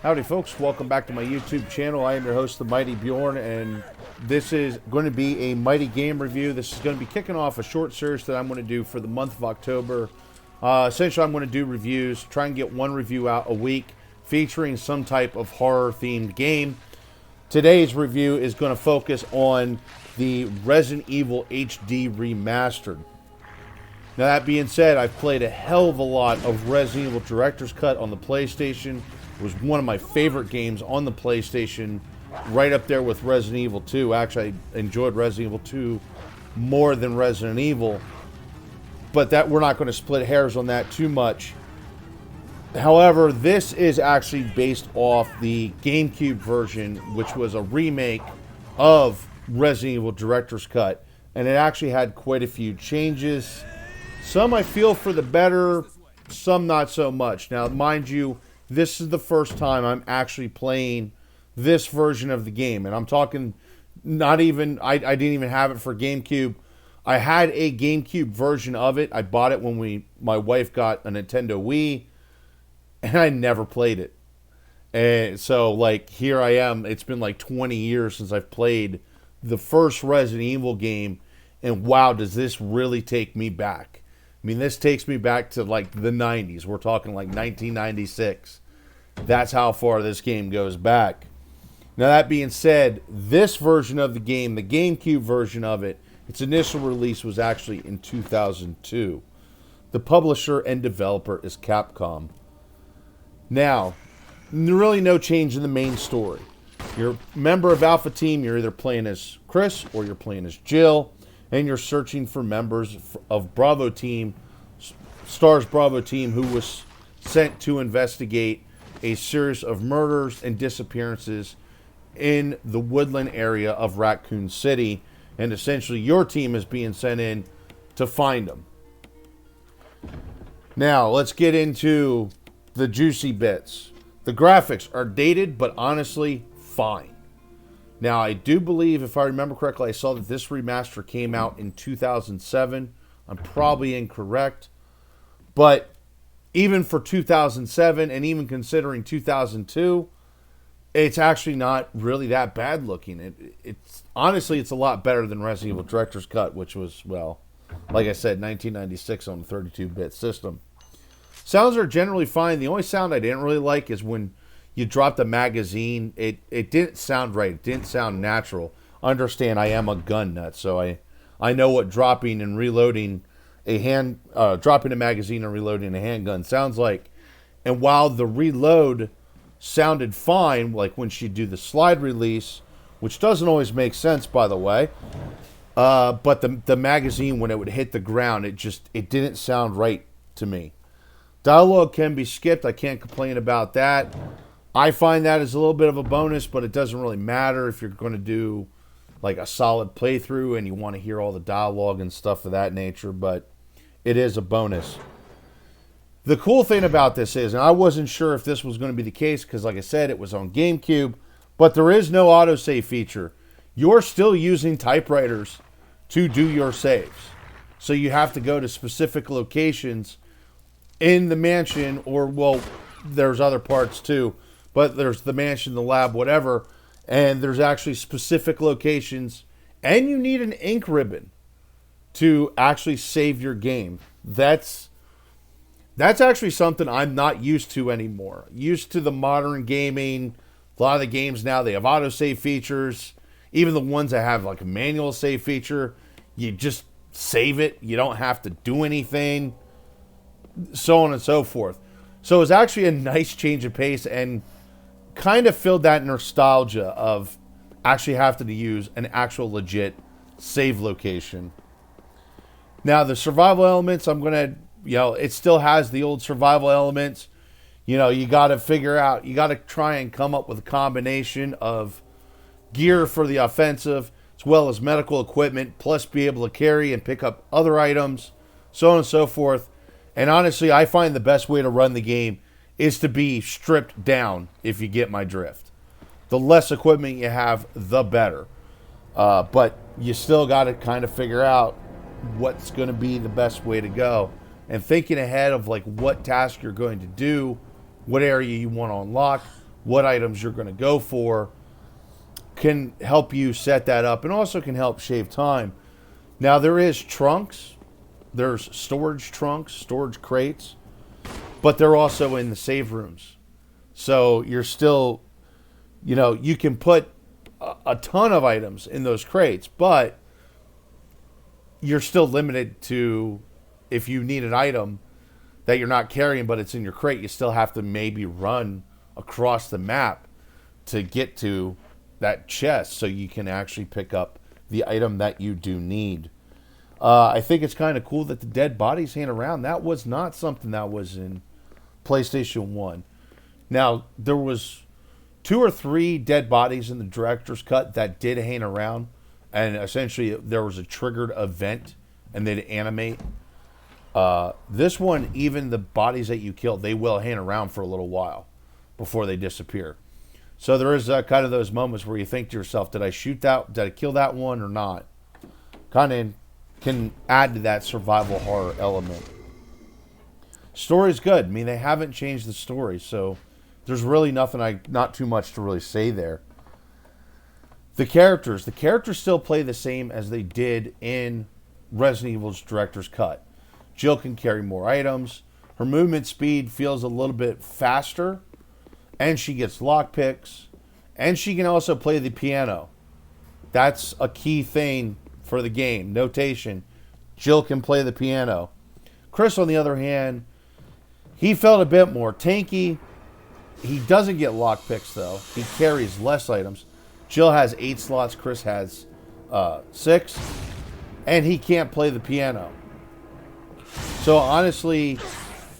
Howdy folks, welcome back to my YouTube channel. I am your host, the Mighty Bjorn, and this is going to be a Mighty game review. This is going to be kicking off a short series that I'm going to do for the month of October. Essentially, I'm going to do reviews, try and get one review out a week featuring some type of horror-themed game. Today's review is going to focus on the Resident Evil HD Remastered. Now, that being said, I've played a hell of a lot of Resident Evil Director's Cut on the PlayStation. It was one of my favorite games on the PlayStation, right up there with Resident Evil 2. Actually, I enjoyed Resident Evil 2 more than Resident Evil, but that we're not going to split hairs on that too much. However, this is actually based off the GameCube version, which was a remake of Resident Evil Director's Cut, and it actually had quite a few changes. Some I feel for the better, some not so much. Now, mind you, this is the first time I'm actually playing this version of the game. And I'm talking not even, I didn't even have it for GameCube. I had a GameCube version of it. I bought it when my wife got a Nintendo Wii. And I never played it. And so, like, here I am. It's been like 20 years since I've played the first Resident Evil game. And wow, does this really take me back. I mean, this takes me back to, like, the 90s. We're talking, like, 1996. That's how far this game goes back. Now, that being said, this version of the game, the GameCube version of it, its initial release was actually in 2002. The publisher and developer is Capcom. Now, really no change in the main story. You're a member of Alpha Team. You're either playing as Chris or you're playing as Jill. And you're searching for members of Bravo Team, STARS Bravo Team, who was sent to investigate a series of murders and disappearances in the woodland area of Raccoon City. And essentially, your team is being sent in to find them. Now, let's get into the juicy bits. The graphics are dated, but honestly, fine. Now, I do believe, if I remember correctly, I saw that this remaster came out in 2007. I'm probably incorrect. But even for 2007, and even considering 2002, it's actually not really that bad looking. It's honestly, it's a lot better than Resident Evil Director's Cut, which was, well, like I said, 1996 on a 32-bit system. Sounds are generally fine. The only sound I didn't really like is when you drop the magazine. It didn't sound right. It didn't sound natural. Understand, I am a gun nut, so I know what dropping and reloading dropping a magazine and reloading a handgun sounds like. And while the reload sounded fine, like when she do the slide release, which doesn't always make sense, by the way, but the magazine, when it would hit the ground, it didn't sound right to me. Dialogue can be skipped. I can't complain about that. I find that as a little bit of a bonus, but it doesn't really matter if you're going to do like a solid playthrough and you want to hear all the dialogue and stuff of that nature, but it is a bonus. The cool thing about this is, and I wasn't sure if this was going to be the case because, like I said, it was on GameCube, but there is no autosave feature. You're still using typewriters to do your saves. So you have to go to specific locations in the mansion, or, well, there's other parts too, but there's the mansion, the lab, whatever, and there's actually specific locations, and you need an ink ribbon to actually save your game. That's actually something I'm not used to anymore. Used to the modern gaming, a lot of the games now, they have autosave features. Even the ones that have like a manual save feature, you just save it. You don't have to do anything, so on and so forth. So it was actually a nice change of pace and kind of filled that nostalgia of actually having to use an actual legit save location. Now, the survival elements, I'm going to, it still has the old survival elements. You got to figure out, you got to try and come up with a combination of gear for the offensive, as well as medical equipment, plus be able to carry and pick up other items, so on and so forth. And honestly, I find the best way to run the game is to be stripped down, if you get my drift. The less equipment you have, the better. But you still got to kind of figure out what's going to be the best way to go. And thinking ahead of like what task you're going to do, what area you want to unlock, what items you're going to go for, can help you set that up, and also can help shave time. Now, there is trunks. There's storage trunks, storage crates, but they're also in the save rooms. So you're still, you can put a ton of items in those crates, but you're still limited to, if you need an item that you're not carrying but it's in your crate, you still have to maybe run across the map to get to that chest so you can actually pick up the item that you do need. I think it's kind of cool that the dead bodies hang around. That was not something that was in PlayStation 1. Now, there was 2 or 3 dead bodies in the director's cut that did hang around, and essentially there was a triggered event and they'd animate. This one, even the bodies that you killed, they will hang around for a little while before they disappear. So there is kind of those moments where you think to yourself, did I shoot that? Did I kill that one or not? Kind of can add to that survival horror element. Story's good. I mean, they haven't changed the story, so there's really not too much to really say there. The characters still play the same as they did in Resident Evil's director's cut. Jill can carry more items. Her movement speed feels a little bit faster, and she gets lockpicks, and she can also play the piano. That's a key thing for the game. Notation: Jill can play the piano. Chris, on the other hand, he felt a bit more tanky. He doesn't get lockpicks, though. He carries less items. Jill has 8 slots. Chris has 6. And he can't play the piano. So, honestly,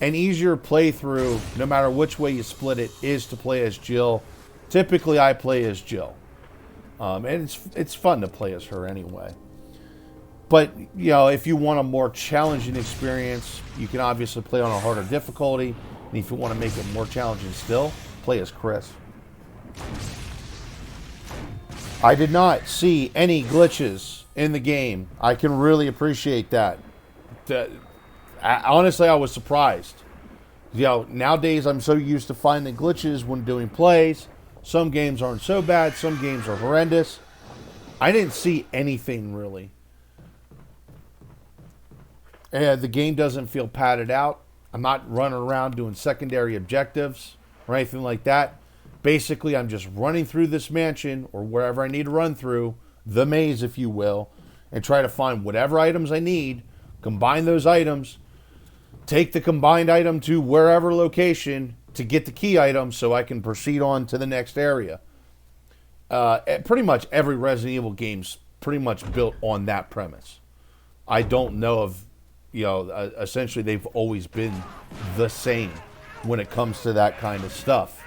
an easier playthrough, no matter which way you split it, is to play as Jill. Typically, I play as Jill. And it's fun to play as her anyway. But, if you want a more challenging experience, you can obviously play on a harder difficulty. And if you want to make it more challenging still, play as Chris. I did not see any glitches in the game. I can really appreciate that. Honestly, I was surprised. Nowadays I'm so used to finding glitches when doing plays. Some games aren't so bad. Some games are horrendous. I didn't see anything really. And the game doesn't feel padded out. I'm not running around doing secondary objectives or anything like that. Basically, I'm just running through this mansion or wherever I need to run through, the maze, if you will, and try to find whatever items I need, combine those items, take the combined item to wherever location to get the key item so I can proceed on to the next area. Pretty much every Resident Evil game's pretty much built on that premise. I don't know of, essentially they've always been the same when it comes to that kind of stuff.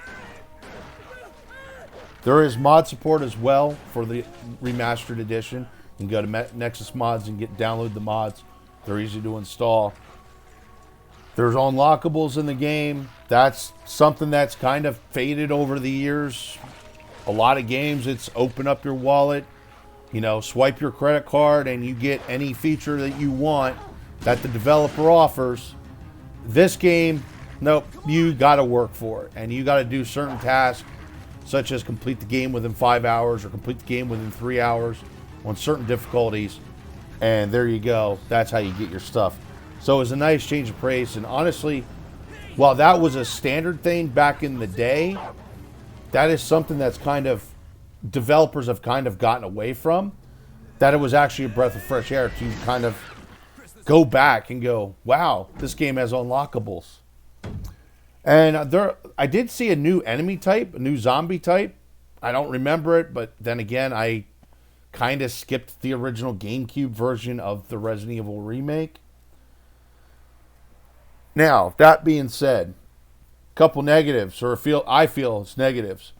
There is mod support as well for the remastered edition. You can go to Nexus Mods and download the mods. They're easy to install. There's unlockables in the game. That's something that's kind of faded over the years. A lot of games, it's open up your wallet, swipe your credit card, and you get any feature that you want that the developer offers. This game, nope, you got to work for it, and you got to do certain tasks, such as complete the game within 5 hours or complete the game within 3 hours on certain difficulties. And there you go. That's how you get your stuff. So it was a nice change of pace. And honestly, while that was a standard thing back in the day, that is something that's developers have kind of gotten away from. That it was actually a breath of fresh air to kind of go back and go, wow, this game has unlockables. And I did see a new enemy type, a new zombie type. I don't remember it, but then again, I kind of skipped the original GameCube version of the Resident Evil remake. Now, that being said, a couple negatives, I feel it's negatives.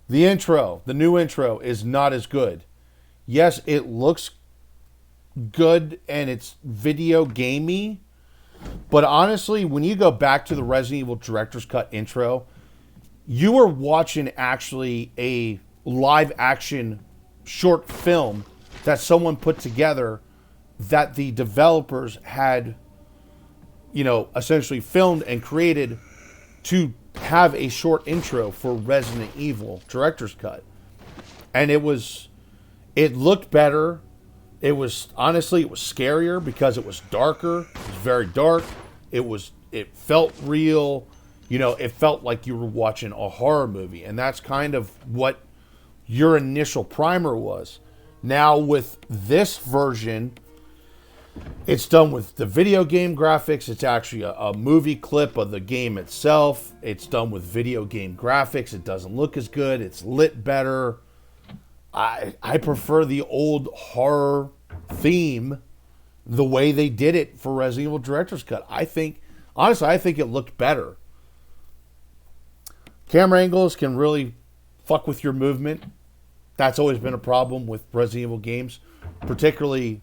The new intro is not as good. Yes, it looks good and it's video gamey. But honestly, when you go back to the Resident Evil Director's Cut intro, you are watching actually a live action short film that someone put together that the developers had, essentially filmed and created to have a short intro for Resident Evil Director's Cut. And it looked better. It was scarier because it was darker. It was very dark. It felt real. It felt like you were watching a horror movie. And that's kind of what your initial primer was. Now with this version, it's done with the video game graphics. It's actually a movie clip of the game itself. It's done with video game graphics. It doesn't look as good. It's lit better. I prefer the old horror theme, the way they did it for Resident Evil Director's Cut. I think it looked better. Camera angles can really fuck with your movement. That's always been a problem with Resident Evil games, particularly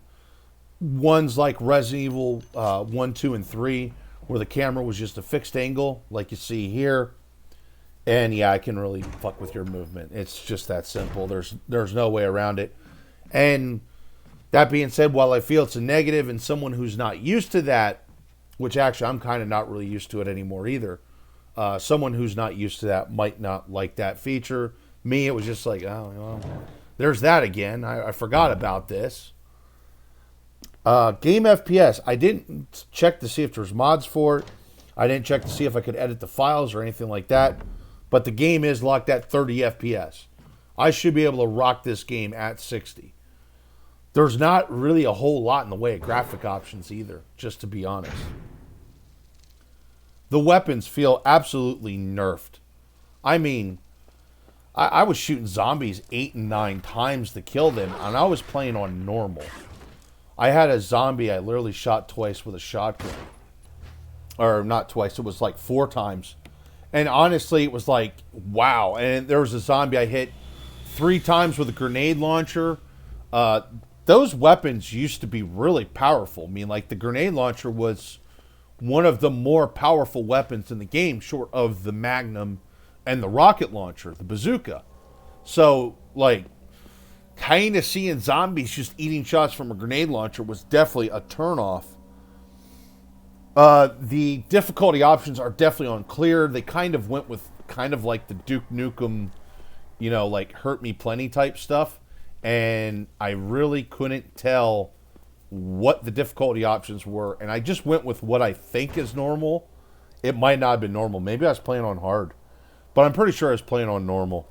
ones like Resident Evil 1, 2, and 3, where the camera was just a fixed angle, like you see here. And yeah, it can really fuck with your movement. It's just that simple. There's no way around it. And that being said, while I feel it's a negative, and someone who's not used to that, which actually I'm kind of not really used to it anymore either, someone who's not used to that might not like that feature. Me, it was just like, oh, well, there's that again. I forgot about this. Game FPS. I didn't check to see if there's mods for it. I didn't check to see if I could edit the files or anything like that. But the game is locked at 30 FPS. I should be able to rock this game at 60. There's not really a whole lot in the way of graphic options either, just to be honest. The weapons feel absolutely nerfed. I mean, I was shooting zombies 8 and 9 times to kill them, and I was playing on normal. I had a zombie I literally shot twice with a shotgun. Or not twice, it was like 4 times. And honestly, it was like, wow. And there was a zombie I hit 3 times with a grenade launcher. Those weapons used to be really powerful. I mean, like, the grenade launcher was one of the more powerful weapons in the game, short of the Magnum and the rocket launcher, the bazooka. So, like, kind of seeing zombies just eating shots from a grenade launcher was definitely a turnoff. The difficulty options are definitely unclear. They kind of went with kind of like the Duke Nukem, like hurt me plenty type stuff. And I really couldn't tell what the difficulty options were. And I just went with what I think is normal. It might not have been normal. Maybe I was playing on hard. But I'm pretty sure I was playing on normal.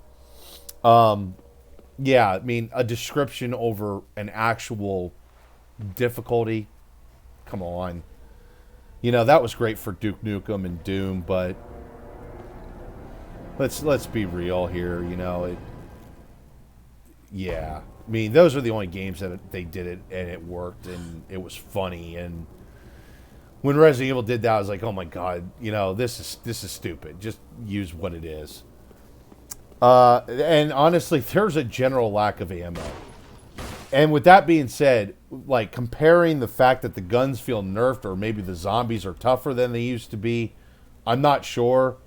Yeah, I mean, a description over an actual difficulty. Come on. That was great for Duke Nukem and Doom, but let's be real here, yeah. I mean, those are the only games that they did it and it worked and it was funny. And when Resident Evil did that, I was like, oh my god, this is stupid. Just use what it is. And honestly, there's a general lack of ammo. And with that being said, like, comparing the fact that the guns feel nerfed or maybe the zombies are tougher than they used to be, I'm not sure.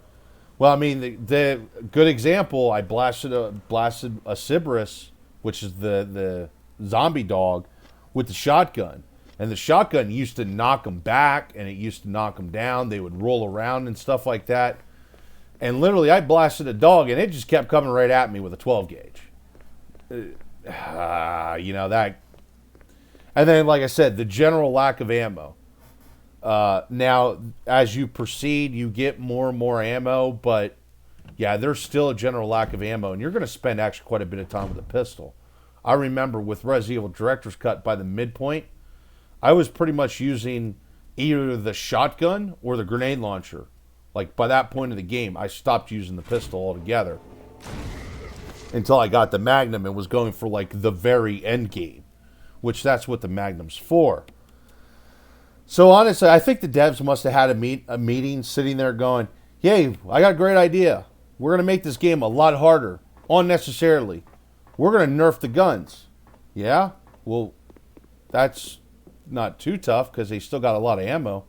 Well, I mean, the good example, I blasted a Cerberus, which is the zombie dog, with the shotgun. And the shotgun used to knock them back, and it used to knock them down. They would roll around and stuff like that. And literally, I blasted a dog, and it just kept coming right at me with a 12 gauge. That. And then, like I said, the general lack of ammo. Now, as you proceed, you get more and more ammo, but yeah, there's still a general lack of ammo, and you're going to spend actually quite a bit of time with a pistol. I remember with Resident Evil Director's Cut, by the midpoint, I was pretty much using either the shotgun or the grenade launcher. Like, by that point of the game, I stopped using the pistol altogether. Until I got the Magnum and was going for, like, the very end game. Which that's what the Magnum's for. So, honestly, I think the devs must have had a meeting sitting there going, hey, I got a great idea. We're going to make this game a lot harder. Unnecessarily. We're going to nerf the guns. Yeah? Well, that's not too tough because they still got a lot of ammo.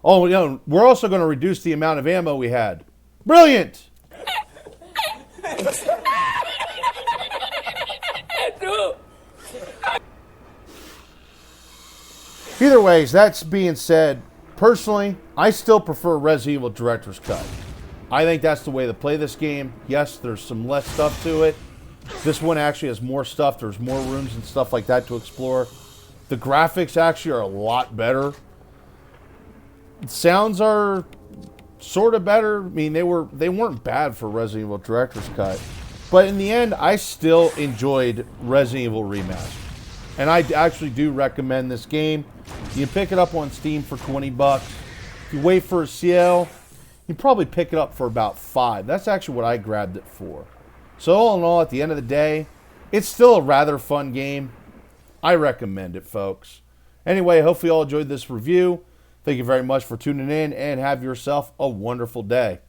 Oh, we're also going to reduce the amount of ammo we had. Brilliant! Either ways, that's being said, personally, I still prefer Resident Evil Director's Cut. I think that's the way to play this game. Yes, there's some less stuff to it. This one actually has more stuff. There's more rooms and stuff like that to explore. The graphics actually are a lot better. Sounds are sort of better. I mean, they weren't bad for Resident Evil Director's Cut. But in the end, I still enjoyed Resident Evil Remastered. And I actually do recommend this game. You can pick it up on Steam for 20 bucks. If you wait for a sale, you can probably pick it up for about $5. That's actually what I grabbed it for. So all in all, at the end of the day, it's still a rather fun game. I recommend it, folks. Anyway, hopefully you all enjoyed this review. Thank you very much for tuning in, and have yourself a wonderful day.